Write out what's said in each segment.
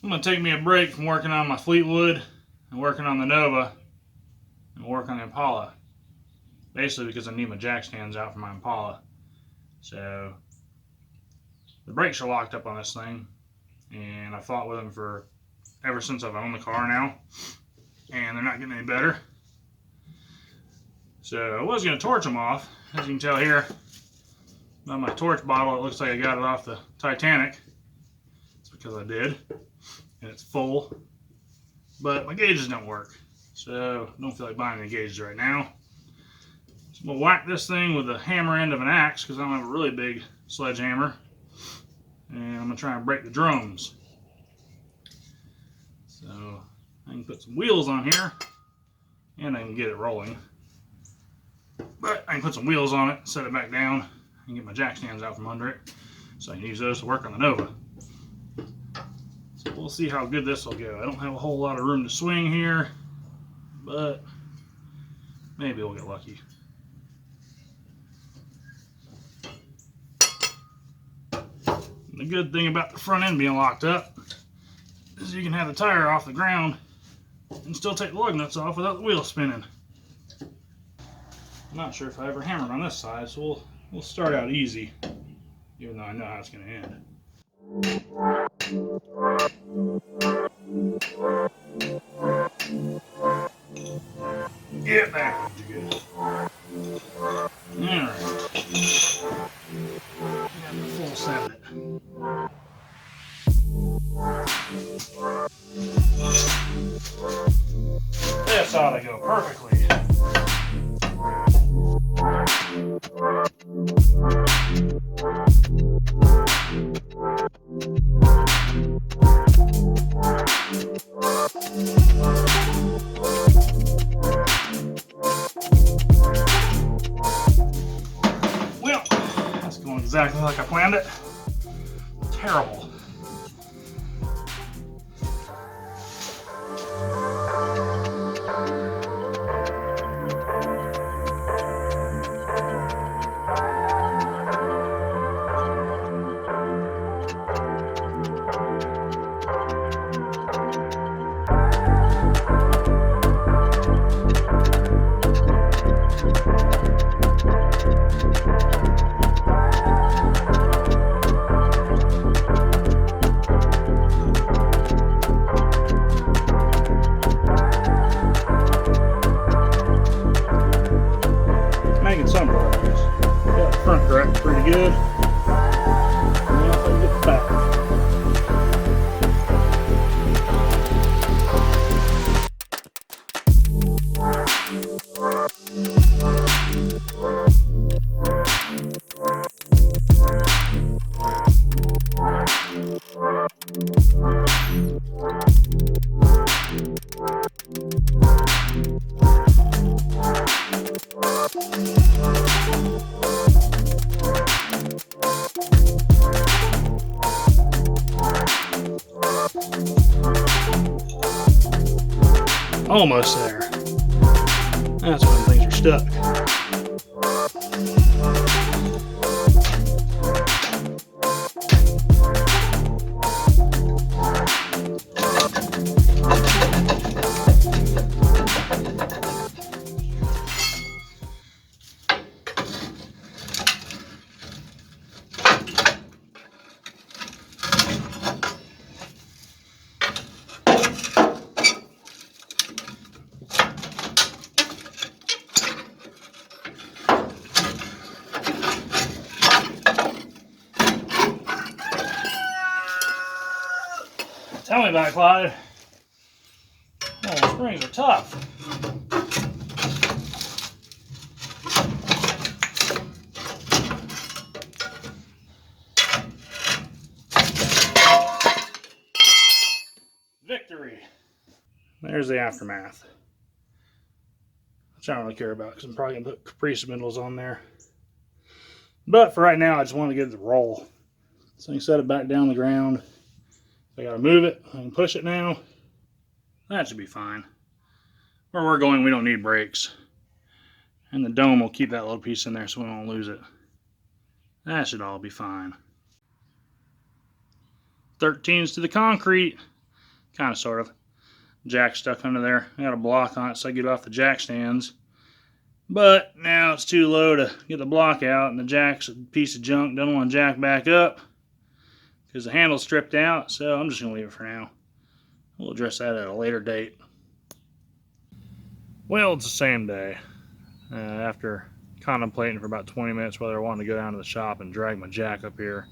I'm going to take me a break from working on my Fleetwood and working on the Nova and work on the Impala. Basically because I need my jack stands out for my Impala. So the brakes are locked up on this thing, and I fought with them for ever since I've owned the car now, and they're not getting any better. So I was going to torch them off. As you can tell here on my torch bottle, it looks like I got it off the Titanic. It's because I did, and it's full, but my gauges don't work, so I don't feel like buying any gauges right now. So I'm going to whack this thing with the hammer end of an axe because I don't have a really big sledgehammer, and I'm going to try and break the drums. So I can put some wheels on here and I can get it rolling, but I can put some wheels on it, set it back down, and get my jack stands out from under it so I can use those to work on the Nova. So we'll see how good this will go. I don't have a whole lot of room to swing here, but maybe we'll get lucky. The good thing about the front end being locked up is you can have the tire off the ground and still take the lug nuts off without the wheel spinning. I'm not sure if I ever hammered on this side, so we'll start out easy, even though I know how it's going to end. Get back, good. Alright. Got the full send it. This ought to go perfectly. Well, that's going exactly like I planned it. Terrible. Making some progress. Got the front correct pretty good. Now if I can get the back. Almost there. That's when things are stuck. Tell me about it, Clyde. Oh, the springs are tough. Victory. There's the aftermath, which I don't really care about because I'm probably going to put Caprice spindles on there. But for right now, I just want to get it to roll. So I can set it back down the ground. I gotta move it, I can push it now. That should be fine. Where we're going, we don't need brakes. And the dome will keep that little piece in there so we won't lose it. That should all be fine. 13s to the concrete. kind of, sort of. Jack stuck under there. I got a block on it so I get off the jack stands. But now it's too low to get the block out, and the jack's a piece of junk. Don't want to jack back up because the handle's stripped out, so I'm just going to leave it for now. We'll address that at a later date. Well, it's the same day. After contemplating for about 20 minutes whether I wanted to go down to the shop and drag my jack up here,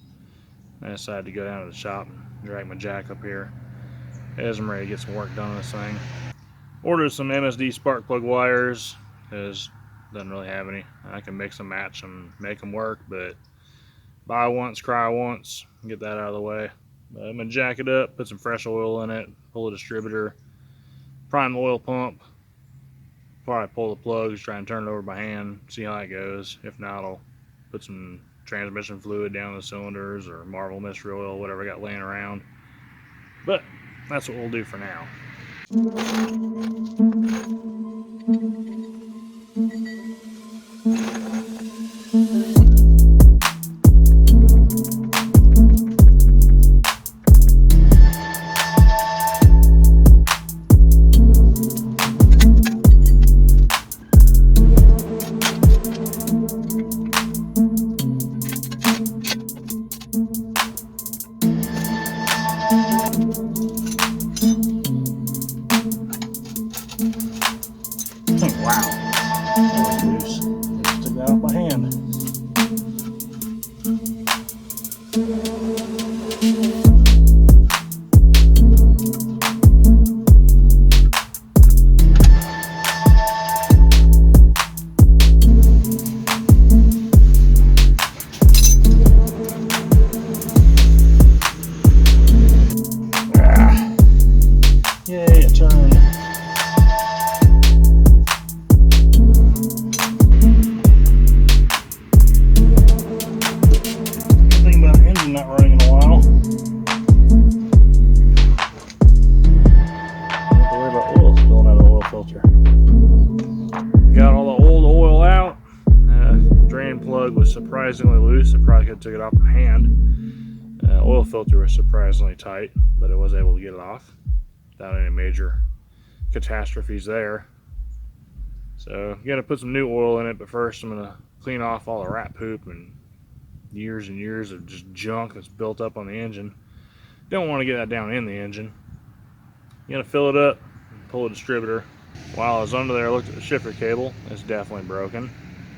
I decided to go down to the shop and drag my jack up here as I'm ready to get some work done on this thing. Ordered some MSD spark plug wires because it doesn't really have any. I can mix and match them, make them work, but buy once, cry once, get that out of the way. I'm going to jack it up, put some fresh oil in it, pull a distributor, prime the oil pump, probably pull the plugs, try and turn it over by hand, see how it goes. If not, I'll put some transmission fluid down the cylinders or Marvel mystery oil, whatever I got laying around. But that's what we'll do for now. Wow, that was loose. I just took that off my hand. Yay, it turned. Not running in a while. Don't have to worry about oil spilling out of the oil filter. Got all the old oil out. Drain plug was surprisingly loose. I probably could have took it off my hand. Oil filter was surprisingly tight, but I was able to get it off without any major catastrophes there. So you got to put some new oil in it, but first I'm going to clean off all the rat poop and years and years of just junk that's built up on the engine. Don't want to get that down in the engine. You gotta fill it up and pull a distributor. While I was under there, I looked at the shifter cable. It's definitely broken.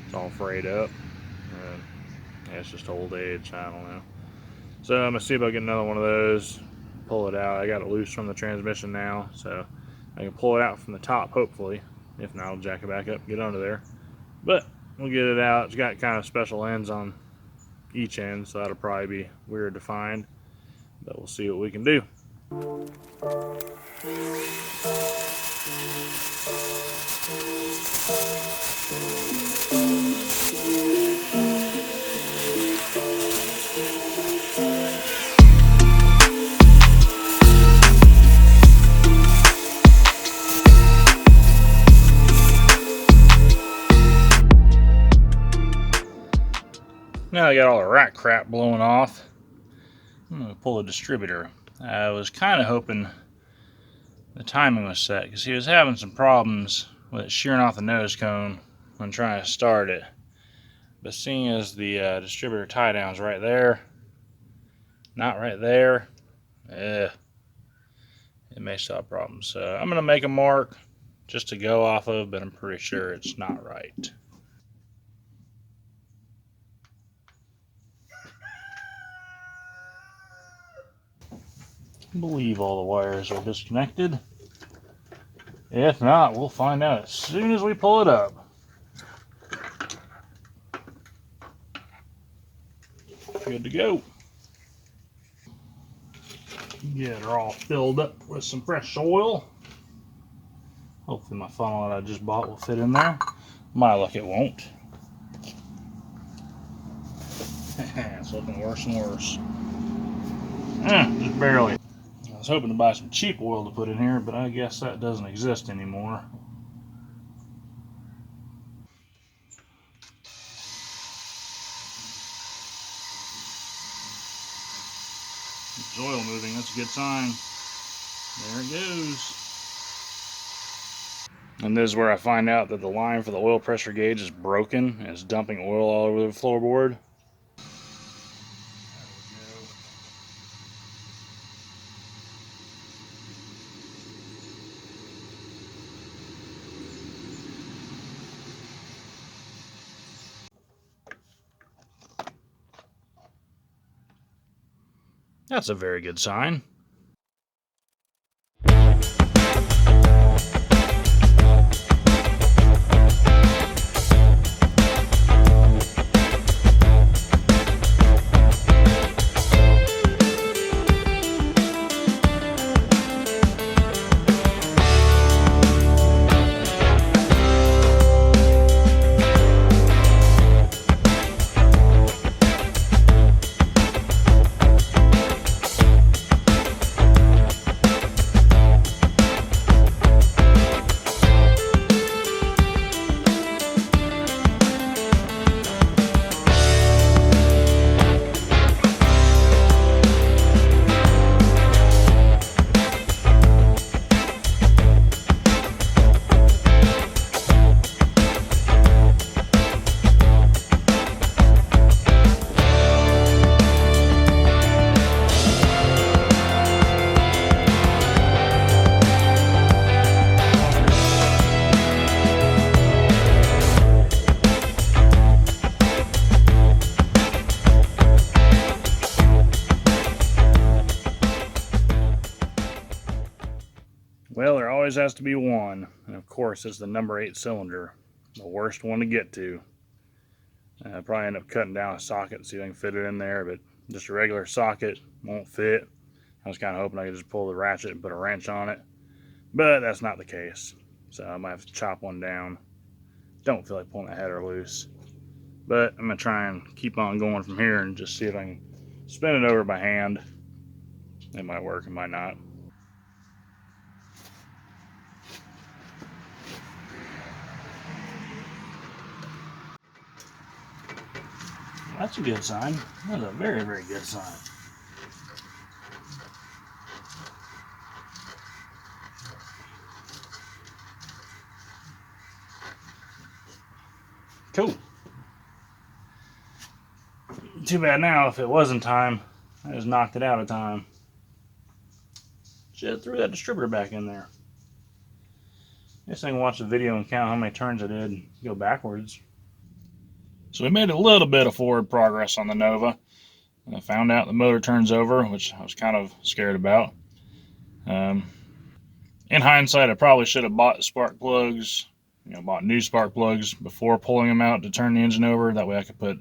It's all frayed up. Yeah, it's just old age, I don't know. So I'm gonna see if I can get another one of those, pull it out. I got it loose from the transmission now, so I can pull it out from the top, hopefully. If not, I'll jack it back up and get under there. But we'll get it out. It's got kind of special ends on each end, so that'll probably be weird to find, but we'll see what we can do. Now I got all the rat crap blowing off. I'm going to pull the distributor. I was kind of hoping the timing was set because he was having some problems with it shearing off the nose cone when trying to start it. But seeing as the distributor tie down's right there, not right there, it may stop problems. So I'm going to make a mark just to go off of, but I'm pretty sure it's not right. I believe all the wires are disconnected. If not, we'll find out as soon as we pull it up. Good to go. Get her all filled up with some fresh oil. Hopefully my funnel that I just bought will fit in there. My luck, it won't. It's looking worse and worse. Just barely. I was hoping to buy some cheap oil to put in here, but I guess that doesn't exist anymore. It's oil moving, that's a good sign. There it goes. And this is where I find out that the line for the oil pressure gauge is broken and it's dumping oil all over the floorboard. That's a very good sign. Well, there always has to be one, and of course it's the number 8 cylinder, the worst one to get to. Probably end up cutting down a socket and see if I can fit it in there, but just a regular socket won't fit. I was kind of hoping I could just pull the ratchet and put a wrench on it, but that's not the case. So I might have to chop one down. Don't feel like pulling the header loose, but I'm gonna try and keep on going from here and just see if I can spin it over by hand. It might work, it might not. That's a good sign. That's a very, very good sign. Cool. Too bad now, if it wasn't time, I just knocked it out of time. Just threw that distributor back in there. Guess I can watch the video and count how many turns I did and go backwards. So we made a little bit of forward progress on the Nova. I found out the motor turns over, which I was kind of scared about. In hindsight, I probably should have bought spark plugs, bought new spark plugs before pulling them out to turn the engine over. That way I could put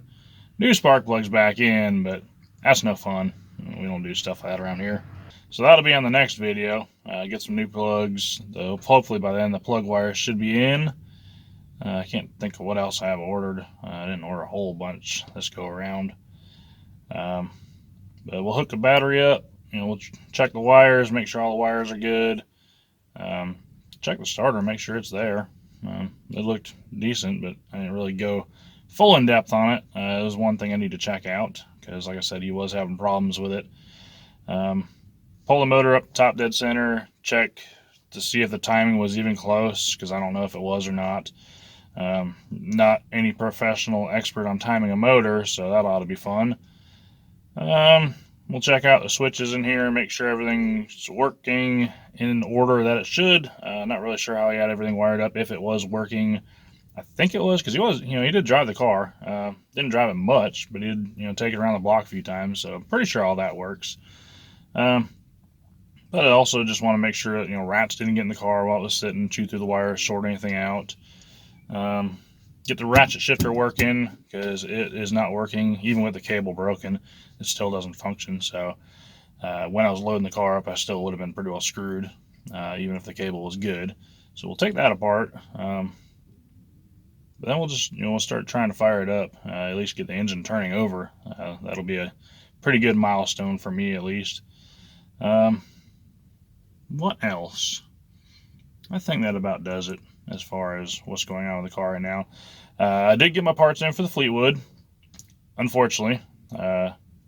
new spark plugs back in, but that's no fun. We don't do stuff like that around here. So that'll be on the next video. Get some new plugs. Hopefully by then the plug wires should be in. I can't think of what else I have ordered. I didn't order a whole bunch this go around. But we'll hook the battery up. We'll check the wires, make sure all the wires are good. Check the starter, make sure it's there. It looked decent, but I didn't really go full in depth on it. It was one thing I need to check out because, like I said, he was having problems with it. Pull the motor up top dead center, check to see if the timing was even close, because I don't know if it was or not. Not any professional expert on timing a motor, so that ought to be fun. We'll check out the switches in here, make sure everything's working in order that it should. Not really sure how he had everything wired up, if it was working. I think it was, because he did drive the car. Didn't drive it much, but he did, take it around the block a few times, so I'm pretty sure all that works. But I also just want to make sure that, rats didn't get in the car while it was sitting, chew through the wires, short anything out. Get the ratchet shifter working, because it is not working. Even with the cable broken, it still doesn't function. So when I was loading the car up, I still would have been pretty well screwed, even if the cable was good. So we'll take that apart. But then we'll just, we'll start trying to fire it up, at least get the engine turning over. That'll be a pretty good milestone for me, at least. What else? I think that about does it as far as what's going on with the car right now. I did get my parts in for the Fleetwood, unfortunately.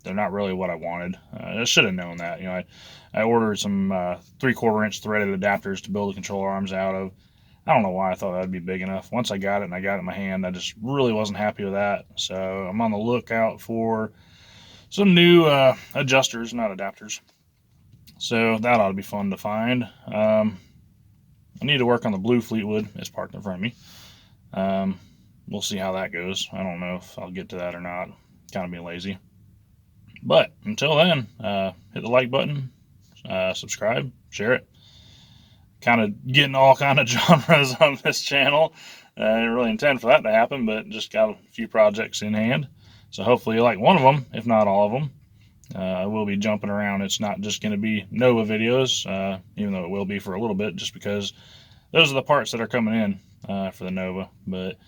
they're not really what I wanted. I should have known that. You know, I ordered some 3/4 inch threaded adapters to build the controller arms out of. I don't know why I thought that'd be big enough. Once I got it and I got it in my hand, I just really wasn't happy with that. So I'm on the lookout for some new adjusters, not adapters. So that ought to be fun to find. I need to work on the blue Fleetwood. It's parked in front of me. We'll see how that goes. I don't know if I'll get to that or not. Kind of being lazy. But until then, hit the like button, subscribe, share it. Kind of getting all kind of genres on this channel. I didn't really intend for that to happen, but just got a few projects in hand. So hopefully you like one of them, if not all of them. I will be jumping around. It's not just going to be Nova videos, even though it will be for a little bit, just because those are the parts that are coming in for the Nova. But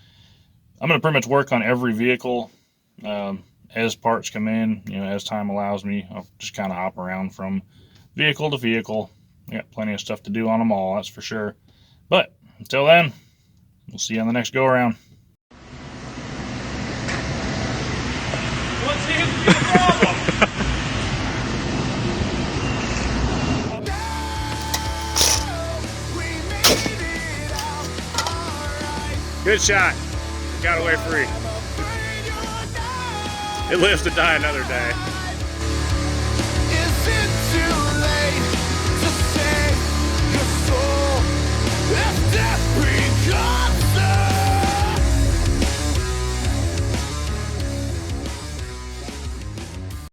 I'm going to pretty much work on every vehicle as parts come in, you know, as time allows me. I'll just kind of hop around from vehicle to vehicle. I got plenty of stuff to do on them all, that's for sure. But until then, we'll see you on the next go around. What seems to be the problem? Good shot. Got away free. It lives to die another day.